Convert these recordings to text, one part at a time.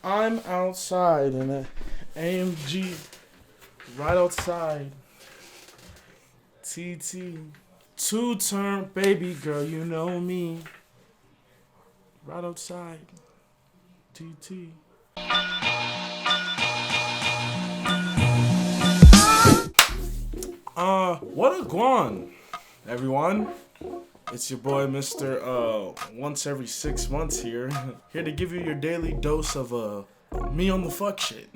I'm outside in an AMG, right outside. TT, two-turn baby girl, you know me. Right outside. TT. What a guan, everyone. It's your boy, Mr. Once every 6 months here. Here to give you your daily dose of, me on the fuck shit.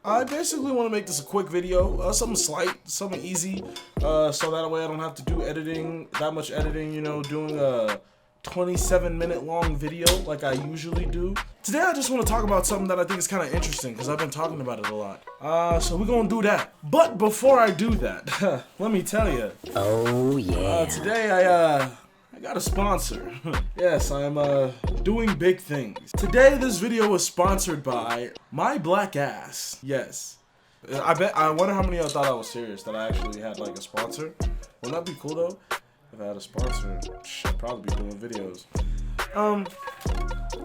I basically want to make this a quick video, something slight, something easy, so that way I don't have to do that much editing, doing a 27-minute long video like I usually do. Today I just want to talk about something that I think is kind of interesting because I've been talking about it a lot. So we're gonna do that. But before I do that, let me tell you. Oh yeah. Today I got a sponsor. Yes, I'm doing big things. Today this video was sponsored by My Black Ass. Yes. I wonder how many of y'all thought I was serious that I actually had like a sponsor. Wouldn't that be cool though? If I had a sponsor, I'd probably be doing videos.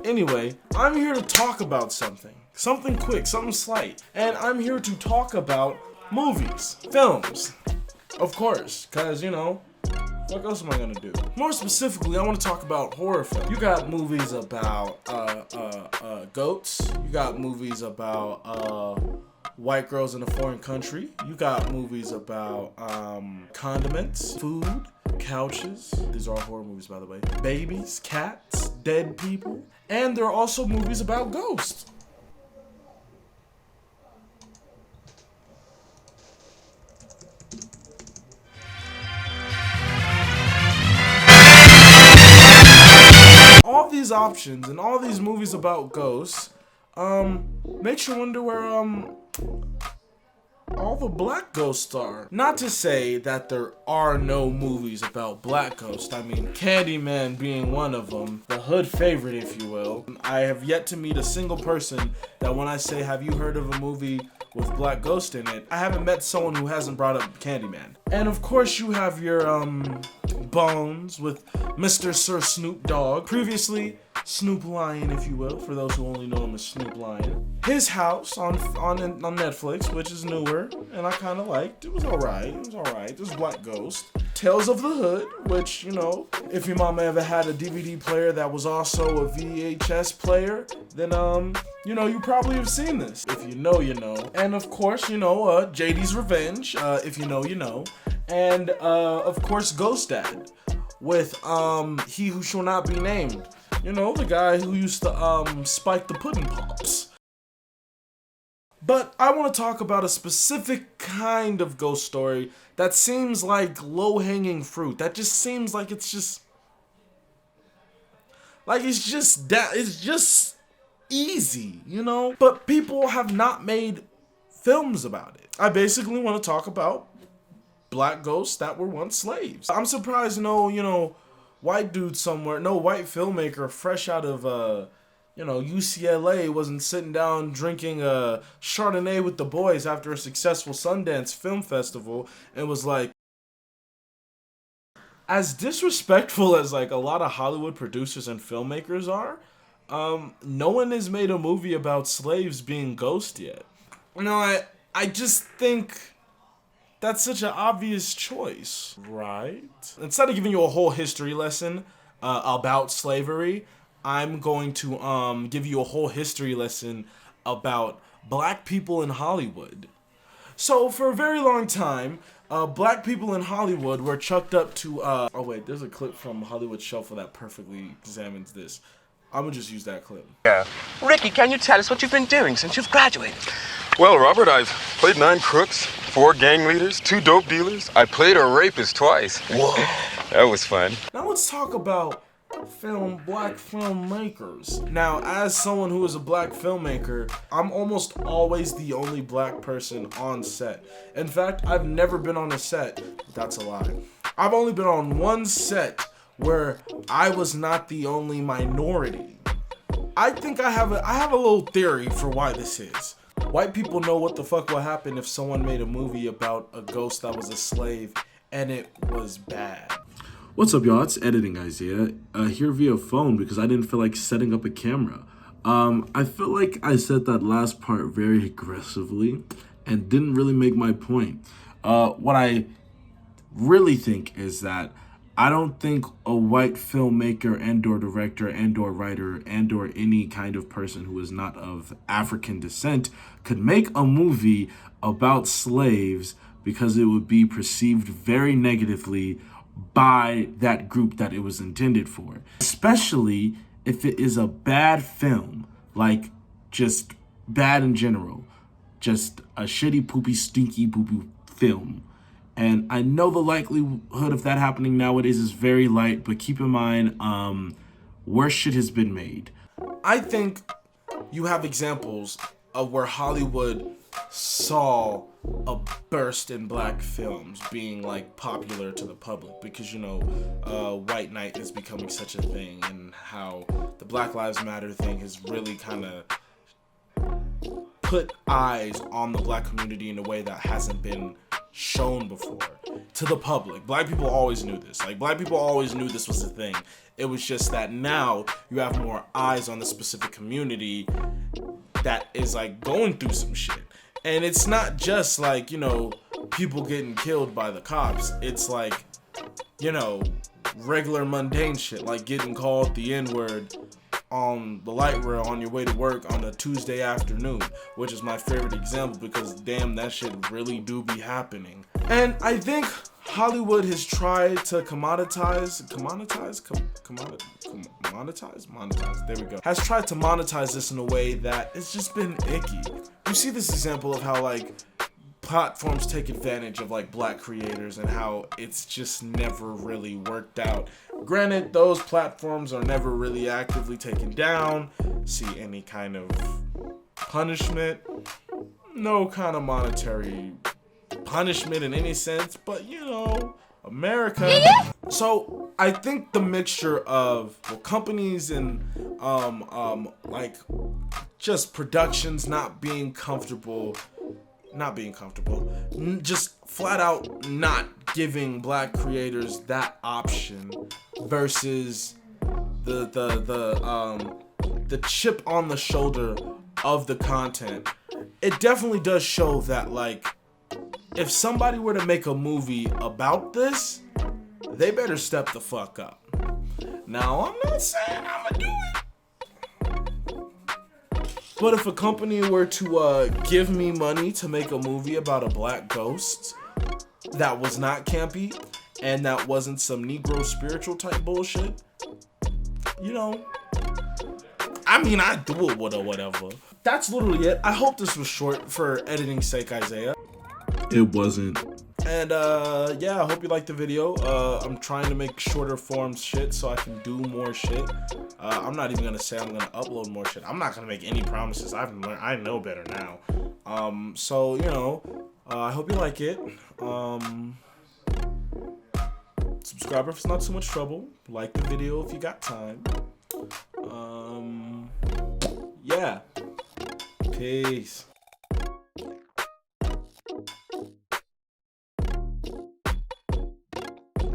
Anyway, I'm here to talk about something quick, something slight. And I'm here to talk about movies, films. Of course, cause what else am I gonna do? More specifically, I want to talk about horror films. You got movies about goats. You got movies about white girls in a foreign country. You got movies about condiments, food, couches. These are all horror movies, by the way. Babies, cats, dead people, and there are also movies about ghosts. All these options and all these movies about ghosts makes you wonder where all the black ghosts are. Not to say that there are no movies about black ghosts. I mean, Candyman being one of them, the hood favorite, if you will. I have yet to meet a single person that when I say, have you heard of a movie with black ghost in it, I haven't met someone who hasn't brought up Candyman. And of course you have your Bones with Mr. Sir Snoop Dogg. Previously, Snoop Lion, if you will, for those who only know him as Snoop Lion. His House on Netflix, which is newer, and I kind of liked. It was alright. There's Black Ghost. Tales of the Hood, which, if your mama ever had a DVD player that was also a VHS player, then, you probably have seen this. If you know, you know. And of course, JD's Revenge, if you know, you know. And, of course, Ghost Dad with, He Who Shall Not Be Named. The guy who used to, spike the pudding pops. But I want to talk about a specific kind of ghost story that seems like low-hanging fruit. That just seems like it's just easy, But people have not made films about it. I basically want to talk about black ghosts that were once slaves. I'm surprised no white dude somewhere, no white filmmaker fresh out of UCLA wasn't sitting down drinking a Chardonnay with the boys after a successful Sundance Film Festival and was like, as disrespectful as like a lot of Hollywood producers and filmmakers are, no one has made a movie about slaves being ghosts yet. I just think that's such an obvious choice, right? Instead of giving you a whole history lesson about slavery, I'm going to give you a whole history lesson about black people in Hollywood. So for a very long time, black people in Hollywood were chucked up to oh wait, there's a clip from Hollywood Shuffle that perfectly examines this. I'm gonna just use that clip. Yeah. Ricky, can you tell us what you've been doing since you've graduated? Well, Robert, I've played 9 crooks, 4 gang leaders, 2 dope dealers. I played a rapist twice. Whoa. That was fun. Now let's talk about black filmmakers. Now, as someone who is a black filmmaker, I'm almost always the only black person on set. In fact, I've never been on a set. That's a lie. I've only been on one set where I was not the only minority. I think I have a little theory for why this is. White people know what the fuck would happen if someone made a movie about a ghost that was a slave and it was bad. What's up, y'all? It's Editing Guys here via phone because I didn't feel like setting up a camera. I feel like I said that last part very aggressively and didn't really make my point. What I really think is that I don't think a white filmmaker and or director and or writer and or any kind of person who is not of African descent could make a movie about slaves because it would be perceived very negatively by that group that it was intended for. Especially if it is a bad film, like just bad in general, just a shitty, poopy, stinky, poopy film. And I know the likelihood of that happening nowadays is very light, but keep in mind, worse shit has been made. I think you have examples of where Hollywood saw a burst in black films being like popular to the public because white knight is becoming such a thing, and how the Black Lives Matter thing has really kind of put eyes on the black community in a way that hasn't been shown before to the public. Black people always knew this. Like, black people always knew this was a thing. It was just that now you have more eyes on the specific community that is like going through some shit. And it's not just like, people getting killed by the cops. It's like, regular mundane shit, like getting called the N-word on the light rail on your way to work on a Tuesday afternoon, which is my favorite example because damn, that shit really do be happening. And I think Hollywood has tried to monetize, there we go, has tried to monetize this in a way that it's just been icky. You see this example of how like platforms take advantage of like black creators and how it's just never really worked out. Granted, those platforms are never really actively taken down, see any kind of punishment, no kind of monetary punishment in any sense, but America. So I think the mixture of companies and like just productions not being comfortable, just flat out not giving black creators that option versus the chip on the shoulder of the content. It definitely does show that like if somebody were to make a movie about this, they better step the fuck up. Now, I'm not saying I'ma do it, but if a company were to give me money to make a movie about a black ghost that was not campy and that wasn't some Negro spiritual type bullshit, I'd do it with or whatever. That's literally it. I hope this was short for editing's sake, Isaiah. It wasn't. And yeah, I hope you liked the video. I'm trying to make shorter forms shit so I can do more shit. I'm not even gonna say I'm gonna upload more shit. I'm not gonna make any promises. I know better now. So I hope you like it. Subscribe if it's not too much trouble. Like the video if you got time. Yeah. Peace.